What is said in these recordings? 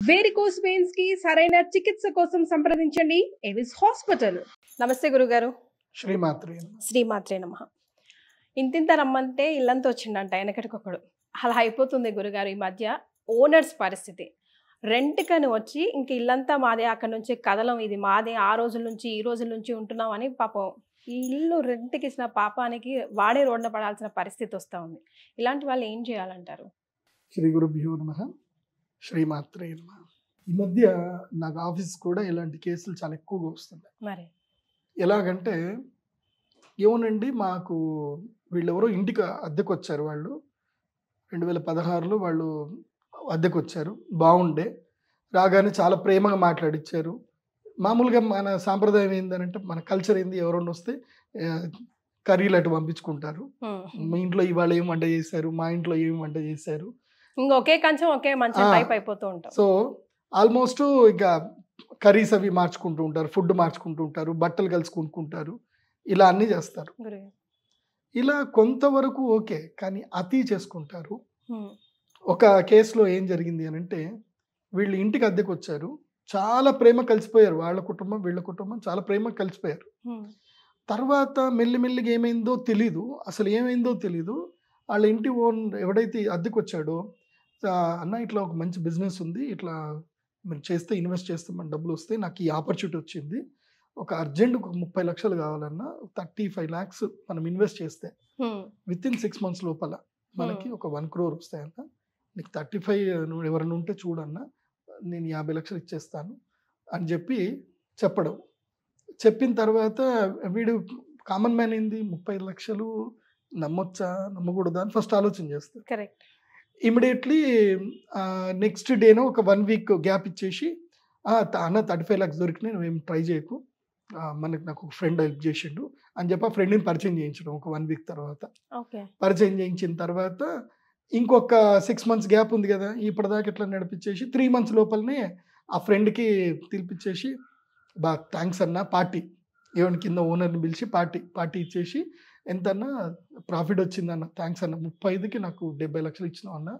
Varicose veins కి సరైన చికిత్స కోసం సంప్రదించండి ఎవిస్ హాస్పిటల్. నమస్తే గురుగారు. శ్రీమాత్రే నమః. ఇంతింత రమ్మంటే ఇల్లంతా వచ్చిండంట వెనకటికొకడు. అలా అయిపోతుంది గురుగారు ఈ మధ్య ఓనర్స్ పరిస్థితి. రెంట్ కని వచ్చి ఇంక ఇల్లంతా మాదే, అక్కడ నుంచి కదలం ఇది మాదే, ఆ రోజుల నుంచి ఈ రోజుల నుంచి ఉంటున్నాం అని పాపం ఈ ఇల్లు రెంట్కి ఇచ్చిన పాపానికి వాడే రోడ్న పడాల్సిన పరిస్థితి వస్తూ ఉంది. ఇలాంటి వాళ్ళు ఏం చేయాలంటారు? శ్రీ గురుభ్యో నమః. శ్రీమాత్రే నమః. ఈ మధ్య నాకు ఆఫీస్ కూడా ఇలాంటి కేసులు చాలా ఎక్కువగా వస్తున్నాయి. మరి ఎలాగంటే ఏమోనండి, మాకు వీళ్ళెవరో ఇంటికి అద్దెకు వచ్చారు. వాళ్ళు 2016లో వాళ్ళు అద్దెకు వచ్చారు. బాగుండే రాగానే చాలా ప్రేమగా మాట్లాడిచ్చారు. మామూలుగా మన సాంప్రదాయం ఏంటంటే, మన కల్చర్ ఏంది, ఎవరన్నా వస్తే కర్రీలు అటు పంపించుకుంటారు. మీ ఇంట్లో ఇవాళ ఏం వంట చేశారు, మా ఇంట్లో ఏం వంట చేశారు, ఒకే కంచం ఒకే మంచం టైప్ అయిపోతూ ఉంటాం. సో ఆల్మోస్ట్ ఇక కర్రీస్ అవి మార్చుకుంటూ ఉంటారు, ఫుడ్ మార్చుకుంటూ ఉంటారు, బట్టలు కలిసి కొనుక్కుంటారు, ఇలా అన్నీ చేస్తారు. ఇలా కొంతవరకు ఓకే, కానీ అతి చేసుకుంటారు. ఒక కేసులో ఏం జరిగింది అని అంటే, వీళ్ళు ఇంటికి అద్దెకు వచ్చారు, చాలా ప్రేమ కలిసిపోయారు. వాళ్ళ కుటుంబం వీళ్ళ కుటుంబం చాలా ప్రేమ కలిసిపోయారు. తర్వాత మెల్లిమెల్లిగా ఏమైందో తెలీదు, అసలు ఏమైందో తెలీదు. వాళ్ళ ఇంటి ఓన్ ఎవడైతే అద్దెకు వచ్చాడో, అన్న ఇట్లా ఒక మంచి బిజినెస్ ఉంది, ఇట్లా మీరు చేస్తే ఇన్వెస్ట్ చేస్తే మన డబ్బులు వస్తాయి, నాకు ఈ ఆపర్చునిటీ వచ్చింది, ఒక అర్జెంట్ ఒక 30 లక్షలు కావాలన్నా 35 lakhs మనం ఇన్వెస్ట్ చేస్తే విత్ ఇన్ 6 months లోపల మనకి ఒక 1 crore వస్తాయన్న, నీకు 35 ఎవరైనా ఉంటే చూడన్నా, నేను 50 లక్షలు ఇచ్చేస్తాను అని చెప్పిన తర్వాత వీడు కామన్ మ్యాన్ ఏంది, 30 లక్షలు నమ్మొచ్చా నమ్మకూడదా అని ఫస్ట్ ఆలోచన చేస్తారు. కరెక్ట్. ఇమీడియట్లీ నెక్స్ట్ డేనో ఒక 1 week గ్యాప్ ఇచ్చేసి, అన్న 35 lakhs దొరికినాయి, నువ్వేం ట్రై చేయకు, నాకు ఒక ఫ్రెండ్ హెల్ప్ చేసిండు అని చెప్పి ఆ ఫ్రెండ్ని పరిచయం చేయించడం. ఒక 1 week తర్వాత పరిచయం చేయించిన తర్వాత ఇంకొక 6 months గ్యాప్ ఉంది కదా, ఇప్పటిదాకా ఇట్లా నడిపించేసి 3 months లోపలనే ఆ ఫ్రెండ్కి పిలిపించేసి, థ్యాంక్స్ అన్న, పార్టీ ఏమైనా కింద ఓనర్ని పిలిచి పార్టీ ఇచ్చేసి, ఎంతన్నా ప్రాఫిట్ వచ్చిందన్న, థ్యాంక్స్ అన్న, 35కి నాకు 70 లక్షలు ఇచ్చినావు అన్న,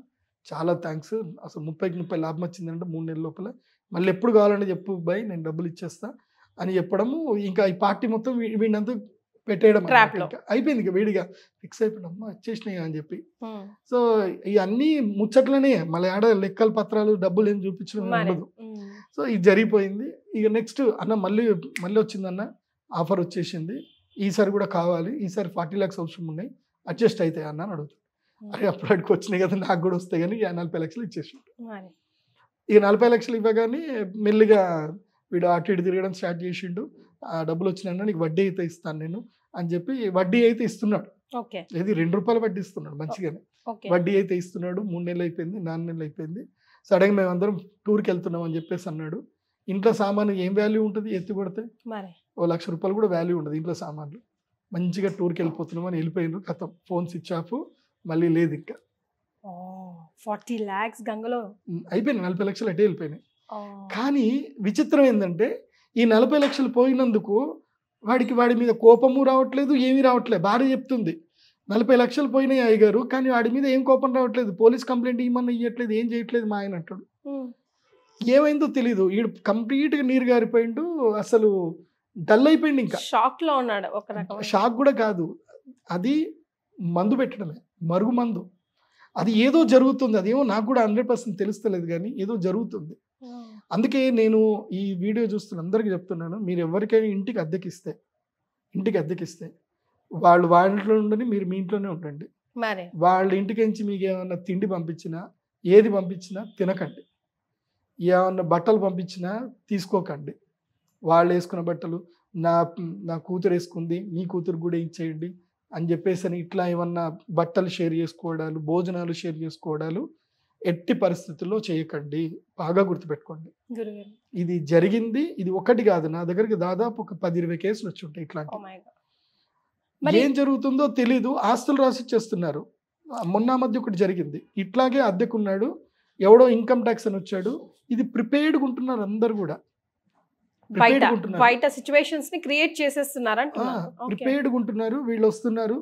చాలా థ్యాంక్స్, అసలు 30కి 30 లాభం వచ్చిందంటే 3 నెలల లోపల, మళ్ళీ ఎప్పుడు కావాలంటే చెప్పు బాయ్, నేను డబ్బులు ఇచ్చేస్తా అని చెప్పడము. ఇంకా ఈ పార్టీ మొత్తం వీడినంతా పెట్టేయడం అయిపోయింది. ఇక వీడిగా ఫిక్స్ అయిపోయినా, అమ్మ వచ్చేసినాయి అని చెప్పి. సో ఇవన్నీ ముచ్చట్లనే, మళ్ళీ ఆడ లెక్కల పత్రాలు డబ్బులు ఏం చూపించడం ఉండదు. సో ఇది జరిగిపోయింది. ఇక నెక్స్ట్ అన్న మళ్ళీ వచ్చిందన్న, ఆఫర్ వచ్చేసింది, ఈసారి కూడా కావాలి, ఈసారి 40 lakhs అవసరం ఉన్నాయి, అడ్జస్ట్ అవుతాయి అన్న అని అడుగుతాడు. అరే అప్పటికి వచ్చినాయి కదా, నాకు కూడా వస్తాయి కానీ 40 లక్షలు ఇచ్చేసిండు. ఇక 40 లక్షలు ఇవ్వగానే మెల్లిగా వీడు అటు ఇటు తిరగడం స్టార్ట్ చేసిండు. ఆ డబ్బులు వచ్చినా నీకు వడ్డీ అయితే ఇస్తాను నేను అని చెప్పి వడ్డీ అయితే ఇస్తున్నాడు. ఇది 2 రూపాయలు వడ్డీ ఇస్తున్నాడు, మంచిగానే వడ్డీ అయితే ఇస్తున్నాడు. 3 నెలలు అయిపోయింది, 4 నెలలు అయిపోయింది. సడన్గా మేమందరం టూర్కి వెళ్తున్నాం అని చెప్పేసి అన్నాడు. ఇంట్లో సామాను ఏం వాల్యూ ఉంటుంది, ఎత్తి కొడితే ఓ 1,00,000 రూపాయలు కూడా వాల్యూ ఉండదు ఇంట్లో సామాన్లు. మంచిగా టూర్కి వెళ్ళిపోతున్నాం అని వెళ్ళిపోయినారు. కథం ఫోన్ స్విచ్ ఆఫ్, మళ్ళీ లేదు. ఇంకా 40 lakhs గంగలో అయిపోయినాయి, 40 లక్షలు అటే వెళ్ళిపోయినాయి. కానీ విచిత్రం ఏంటంటే, ఈ 40 లక్షలు పోయినందుకు వాడి మీద కోపము రావట్లేదు, ఏమీ రావట్లేదు. భార్య చెప్తుంది 40 లక్షలు పోయినాయి అయ్యగారు, కానీ వాడి మీద ఏం కోపం రావట్లేదు, పోలీస్ కంప్లైంట్ ఇవ్వమన్నా ఇవ్వట్లేదు, ఏం చేయట్లేదు మా ఆయన అంటాడు. ఏమైందో తెలీదు, వీడు కంప్లీట్గా నీరు గారిపోయిండు, అసలు డల్ అయిపోయింది. ఇంకా షాక్ లో ఉన్నాడు. షాక్ కూడా కాదు, అది మందు పెట్టడమే, మరుగు మందు. అది ఏదో జరుగుతుంది, అదేమో నాకు కూడా 100% తెలుస్తలేదు, కానీ ఏదో జరుగుతుంది. అందుకే నేను ఈ వీడియో చూస్తున్న అందరికీ చెప్తున్నాను, మీరు ఎవరికైనా ఇంటికి అద్దెకిస్తే వాళ్ళు వాళ్ళ ఇంట్లో ఉండని, మీరు మీ ఇంట్లోనే ఉండండి. వాళ్ళ ఇంటికి నుంచి మీకు ఏమన్నా తిండి పంపించినా, ఏది పంపించినా తినకండి, ఏమన్నా బట్టలు పంపించినా తీసుకోకండి. వాళ్ళు వేసుకున్న బట్టలు నా కూతురు వేసుకుంది, మీ కూతురు కూడా ఇచ్చేయండి అని చెప్పేసి ఇట్లా ఏమన్నా బట్టలు షేర్ చేసుకోవడాలు, భోజనాలు షేర్ చేసుకోవడాలు ఎట్టి పరిస్థితుల్లో చేయకండి. బాగా గుర్తుపెట్టుకోండి, ఇది జరిగింది. ఇది ఒకటి కాదు, నా దగ్గరికి దాదాపు ఒక 10-20 కేసులు వచ్చి ఉంటాయి ఇట్లాంటి. ఏం జరుగుతుందో తెలీదు, ఆస్తులు రాసిచ్చేస్తున్నారు. మొన్న మధ్య ఒకటి జరిగింది, ఇట్లాగే అద్దెకున్నాడు, ఎవడో ఇన్కమ్ ట్యాక్స్ అని వచ్చాడు. ఇది ప్రిపేర్డ్గా ఉంటున్నారు అందరు కూడా, బయట సిచ్యువేషన్స్ ని క్రియేట్ చేసేస్తున్నారు, ప్రిపేర్డ్గా ఉంటున్నారు. వీళ్ళు వస్తున్నారు.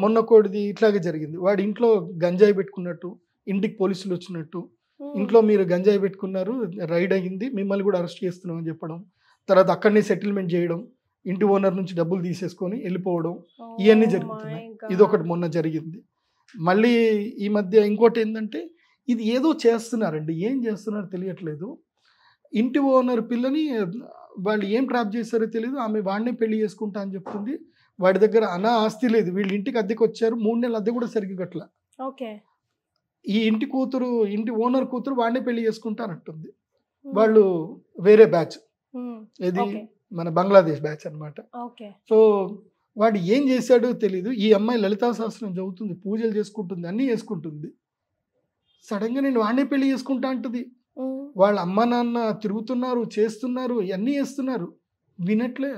మొన్న కోడిది ఇట్లాగే జరిగింది, వాడి ఇంట్లో గంజాయి పెట్టుకున్నట్టు, ఇంటికి పోలీసులు వచ్చినట్టు, ఇంట్లో మీరు గంజాయి పెట్టుకున్నారు, రైడ్ అయ్యింది, మిమ్మల్ని కూడా అరెస్ట్ చేస్తున్నాం అని చెప్పడం, తర్వాత అక్కడనే సెటిల్మెంట్ చేయడం, ఇంటి ఓనర్ నుంచి డబ్బులు తీసేసుకొని వెళ్ళిపోవడం, ఇవన్నీ జరుగుతున్నాయి. ఇది ఒకటి మొన్న జరిగింది. మళ్ళీ ఈ మధ్య ఇంకోటి ఏంటంటే ఇది ఏదో చేస్తున్నారండి, ఏం చేస్తున్నారో తెలియట్లేదు. ఇంటి ఓనర్ పిల్లని వాళ్ళు ఏం ట్రాప్ చేస్తారో తెలియదు, ఆమె వాడినే పెళ్లి చేసుకుంటా అని చెప్తుంది. వాడి దగ్గర ఆస్తి లేదు, వీళ్ళు ఇంటికి అద్దెకి వచ్చారు, 3 నెలలు అద్దె కూడా సరిగ్గా గట్ల. ఈ ఇంటి ఓనర్ కూతురు వాడినే పెళ్లి చేసుకుంటానంటుంది. వాళ్ళు వేరే బ్యాచ్, ఇది మన బంగ్లాదేశ్ బ్యాచ్ అనమాట. సో వాడు ఏం చేశాడో తెలీదు. ఈ అమ్మాయి లలితా సహస్రం చదువుతుంది, పూజలు చేసుకుంటుంది, అన్నీ చేసుకుంటుంది. సడన్గా నేను వాడినే పెళ్లి చేసుకుంటా అంటుంది. వాళ్ళ అమ్మ నాన్న తిరుగుతున్నారు, చేస్తున్నారు, ఇవన్నీ చేస్తున్నారు, వినట్లే.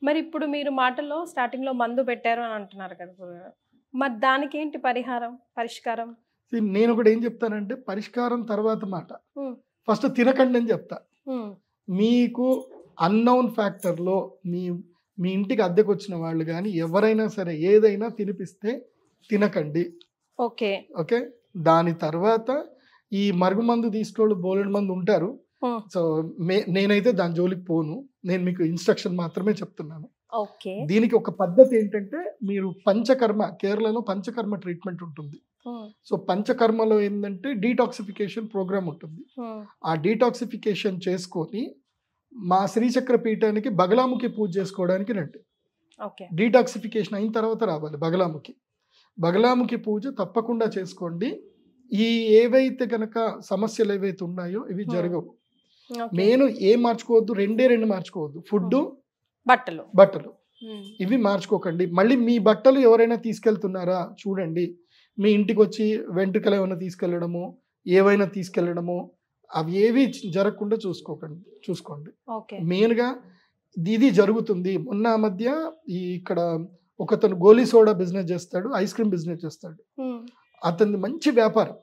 మరి ఇప్పుడు మీరు మాటల్లో స్టార్టింగ్ లో మందు పెట్టారు అని అంటున్నారు కదా, మరి దానికి ఏంటి పరిష్కారం? నేను ఒకటి ఏం చెప్తానంటే, పరిష్కారం తర్వాత మాట, ఫస్ట్ తినకండి అని చెప్తా. మీకు అన్నౌన్ ఫ్యాక్టర్లో మీ ఇంటికి అద్దెకు వచ్చిన వాళ్ళు కానీ ఎవరైనా సరే ఏదైనా తినిపిస్తే తినకండి. ఓకే. దాని తర్వాత ఈ మరుగు మందు తీసుకోళ్ళు బోలెడు మంది ఉంటారు. సో నేనైతే దాని జోలికి పోను, నేను మీకు ఇన్స్ట్రక్షన్ మాత్రమే చెప్తున్నాను. దీనికి ఒక పద్ధతి ఏంటంటే, మీరు పంచకర్మ, కేరళలో పంచకర్మ ట్రీట్మెంట్ ఉంటుంది. సో పంచకర్మలో ఏంటంటే డీటాక్సిఫికేషన్ ప్రోగ్రామ్ ఉంటుంది. ఆ డీటాక్సిఫికేషన్ చేసుకొని మా శ్రీచక్ర పీఠానికి బగలాముఖి పూజ చేసుకోవడానికి రండి. డీటాక్సిఫికేషన్ అయిన తర్వాత రావాలి బగలాముఖి పూజ తప్పకుండా చేసుకోండి. ఈ ఏవైతే కనుక సమస్యలు ఏవైతే ఉన్నాయో ఇవి జరగవు. నేను ఏం మార్చుకోవద్దు, 2 మార్చుకోవద్దు, ఫుడ్, బట్టలు ఇవి మార్చుకోకండి. మళ్ళీ మీ బట్టలు ఎవరైనా తీసుకెళ్తున్నారా చూడండి. మీ ఇంటికి వచ్చి వెంట్రుకలు ఏమైనా తీసుకెళ్ళడము, ఏవైనా తీసుకెళ్ళడము, అవి ఏవి జరగకుండా చూసుకోండి. మెయిన్గా ఇది జరుగుతుంది. మొన్న మధ్య ఇక్కడ ఒకతను గోలీ సోడా బిజినెస్ చేస్తాడు, ఐస్ క్రీమ్ బిజినెస్ చేస్తాడు. అతని మంచి వ్యాపారం,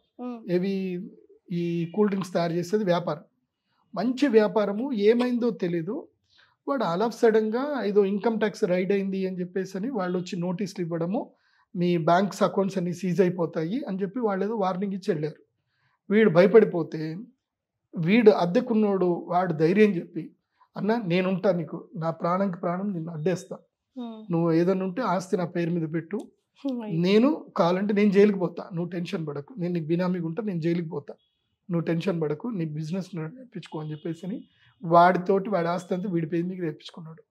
ఈ కూల్ డ్రింక్స్ తయారు చేసేది వ్యాపారం, మంచి వ్యాపారము. ఏమైందో తెలీదు, వాడు ఆల్ ఆఫ్ సడన్గా ఏదో ఇన్కమ్ ట్యాక్స్ రైడ్ అయింది అని చెప్పేసి అని వాళ్ళు వచ్చి నోటీసులు ఇవ్వడము, మీ బ్యాంక్స్ అకౌంట్స్ అన్ని సీజ్ అయిపోతాయి అని చెప్పి వాళ్ళు ఏదో వార్నింగ్ ఇచ్చి వెళ్ళారు. వీడు భయపడిపోతే, వీడు అద్దెకున్నోడు వాడు ధైర్యం చెప్పి, అన్న నేనుంటా, నీకు నా ప్రాణంకి ప్రాణం, నిన్ను అడ్డేస్తా, నువ్వు ఏదైనా ఉంటే ఆస్తి నా పేరు మీద పెట్టు, నేను కావాలంటే నేను జైలుకి పోతా, నువ్వు టెన్షన్ పడకు, నేను నీకు బినామీగా ఉంటా, నేను జైలుకి పోతా, నువ్వు టెన్షన్ పడకు, నీ బిజినెస్ నేర్పించుకో అని చెప్పేసి వాడి ఆస్తి అంతా వీడి పేరు మీద నేర్పించుకున్నాడు.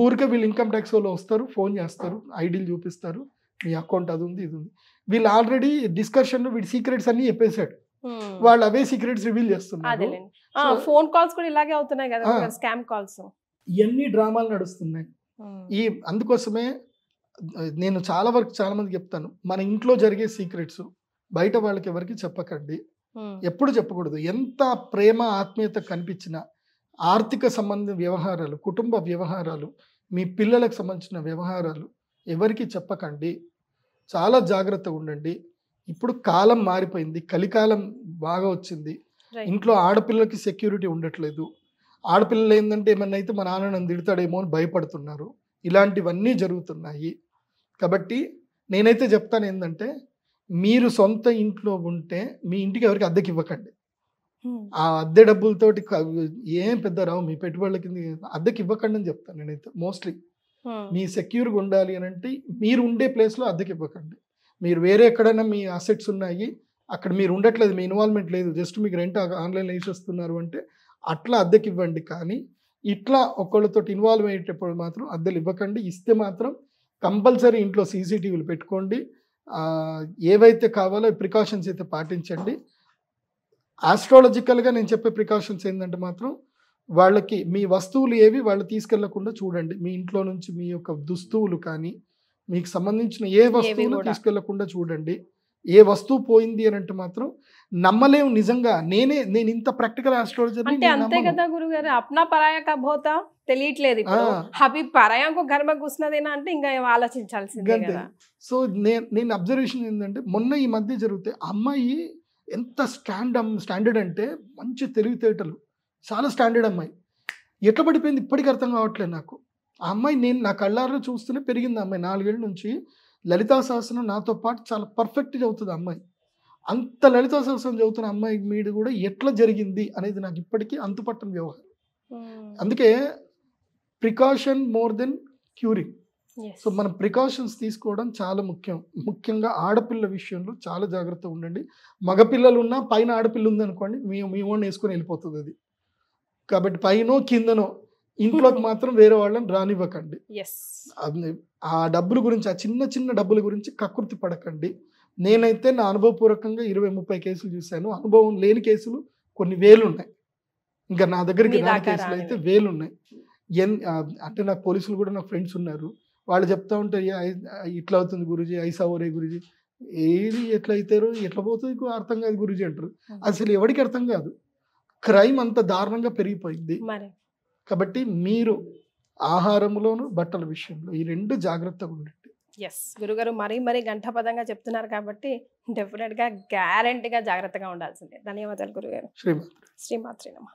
ఊరికే వీళ్ళు ఇన్కమ్ ట్యాక్స్ వాళ్ళు వస్తారు, ఫోన్ చేస్తారు, ఐడీలు చూపిస్తారు, మీ అకౌంట్ అది ఉంది ఇది ఉంది. వీళ్ళు ఆల్రెడీ డిస్కషన్లో వీడి సీక్రెట్స్ అన్ని చెప్పేశాడు, వాళ్ళు అవే సీక్రెట్స్ రివీల్ చేస్తున్నారు. ఫోన్ కాల్స్ కూడా ఇలాగే అవుతున్నాయి కదా, స్కామ్ కాల్స్, ఇవన్నీ డ్రామాలు నడుస్తున్నాయి. అందుకోసమే నేను చాలా మందికి చెప్తాను, మన ఇంట్లో జరిగే సీక్రెట్స్ బయట వాళ్ళకి ఎవరికి చెప్పకండి, ఎప్పుడు చెప్పకూడదు. ఎంత ప్రేమ ఆత్మీయత కనిపించినా ఆర్థిక సంబంధ వ్యవహారాలు, కుటుంబ వ్యవహారాలు, మీ పిల్లలకు సంబంధించిన వ్యవహారాలు ఎవరికి చెప్పకండి. చాలా జాగ్రత్తగా ఉండండి. ఇప్పుడు కాలం మారిపోయింది, కలికాలం బాగా వచ్చింది. ఇంట్లో ఆడపిల్లలకి సెక్యూరిటీ ఉండట్లేదు. ఆడపిల్లలు ఏంటంటే ఏమన్నా అయితే మా నాన్న నన్ను తిడతాడేమో అని భయపడుతున్నారు. ఇలాంటివన్నీ జరుగుతున్నాయి. కాబట్టి నేనైతే చెప్తాను ఏంటంటే, మీరు సొంత ఇంట్లో ఉంటే మీ ఇంటికి ఎవరికి అద్దెకి ఇవ్వకండి. ఆ అద్దె డబ్బులతోటి ఏం పెద్ద రావు, మీ పెట్టుబడులకి అద్దెకి ఇవ్వకండి అని చెప్తాను నేనైతే. మోస్ట్లీ మీ సెక్యూర్గా ఉండాలి అని అంటే మీరు ఉండే ప్లేస్లో అద్దెకి ఇవ్వకండి. మీరు వేరే ఎక్కడైనా మీ అసెట్స్ ఉన్నాయి, అక్కడ మీరు ఉండట్లేదు, మీ ఇన్వాల్వ్మెంట్ లేదు, జస్ట్ మీకు రెంట్ ఆన్లైన్లో వేసేస్తున్నారు అంటే అట్లా అద్దెకి ఇవ్వండి. కానీ ఇట్లా ఒకళ్ళతో ఇన్వాల్వ్ అయ్యేటప్పుడు మాత్రం అద్దెలు ఇవ్వకండి. ఇస్తే మాత్రం కంపల్సరీ ఇంట్లో సీసీటీవీలు పెట్టుకోండి. ఏవైతే కావాలో ప్రికాషన్స్ అయితే పాటించండి. ఆస్ట్రాలజికల్గా నేను చెప్పే ప్రికాషన్స్ ఏంటంటే మాత్రం, వాళ్ళకి మీ వస్తువులు ఏవి వాళ్ళు తీసుకెళ్లకుండా చూడండి. మీ ఇంట్లో నుంచి మీ యొక్క దుస్తువులు కానీ, మీకు సంబంధించిన ఏ వస్తువులు తీసుకెళ్లకుండా చూడండి. ఏ వస్తువు పోయింది అని అంటే మాత్రం నమ్మలేము. నిజంగా నేను ఇంత ప్రాక్టికల్ ఆస్ట్రాలజర్ అంటే అంతే కదా గురుగారు, అప్నా పరాయా కా భోతా తెలియట్లేదు. ఇప్పుడు హబీ పరాయాంకో ఘర్మ కూర్చున్నదేనా అంటే ఇంకా ఆలోచించాల్సిందే కదా. సో నేను అబ్జర్వేషన్ ఏంటంటే, మొన్న ఈ మధ్య జరిగితే అమ్మాయి ఎంత స్టాండర్డ్ అంటే మంచి తెలివితేటలు, చాలా స్టాండర్డ్ అమ్మాయి. ఎట్లా పడిపోయింది ఇప్పటికీ అర్థం కావట్లేదు నాకు. ఆ అమ్మాయి నేను నా కళ్ళారులో చూస్తూనే పెరిగింది. అమ్మాయి 4 ఏళ్ళ నుంచి లలితా సహస్రం నాతో పాటు చాలా పర్ఫెక్ట్గా అవుతుంది. అమ్మాయి అంత లలితా సహస్రం చదువుతున్న అమ్మాయి మీద కూడా ఎట్లా జరిగింది అనేది నాకు ఇప్పటికీ అంతుపట్టని వ్యవహారం. అందుకే precaution more than curing. So మనం ప్రికాషన్స్ తీసుకోవడం చాలా ముఖ్యం. ముఖ్యంగా ఆడపిల్ల విషయంలో చాలా జాగ్రత్త ఉండండి. మగపిల్లలు ఉన్నా పైన ఆడపిల్ల ఉందనుకోండి, మీ ఓన్ వేసుకొని వెళ్ళిపోతుంది అది. కాబట్టి పైనో కిందనో ఇంట్లోకి మాత్రం వేరే వాళ్ళని రానివ్వకండి. ఆ డబ్బుల గురించి, ఆ చిన్న చిన్న డబ్బుల గురించి కకృతి పడకండి. నేనైతే నా అనుభవపూర్వకంగా 20-30 కేసులు చూశాను. అనుభవం లేని కేసులు కొన్ని వేలు ఉన్నాయి. ఇంకా నా దగ్గరికి రాని కేసులు అయితే వేలు ఉన్నాయి. అంటే నాకు పోలీసులు కూడా నాకు ఫ్రెండ్స్ ఉన్నారు. వాళ్ళు చెప్తా ఉంటే ఇట్లా అవుతుంది గురూజీ, ఐసా ఓరే గురూజీ, ఏది ఎట్లా అవుతారో ఎట్లా పోతుంది అర్థం కాదు గురూజీ అంటారు. అసలు ఎవరికి అర్థం కాదు. క్రైమ్ అంత దారుణంగా పెరిగిపోయింది. కాబట్టి మీరు ఆహారంలోను బట్టల విషయంలో ఈ 2 జాగ్రత్తగా ఉండండి. గురుగారు మరీ గంటపదంగా చెప్తున్నారు కాబట్టి డెఫినెట్గా గ్యారెంటీగా జాగ్రత్తగా ఉండాల్సిందే. ధన్యవాదాలు గురుగారు. శ్రీమాత్రే. శ్రీమాత్రే నమః.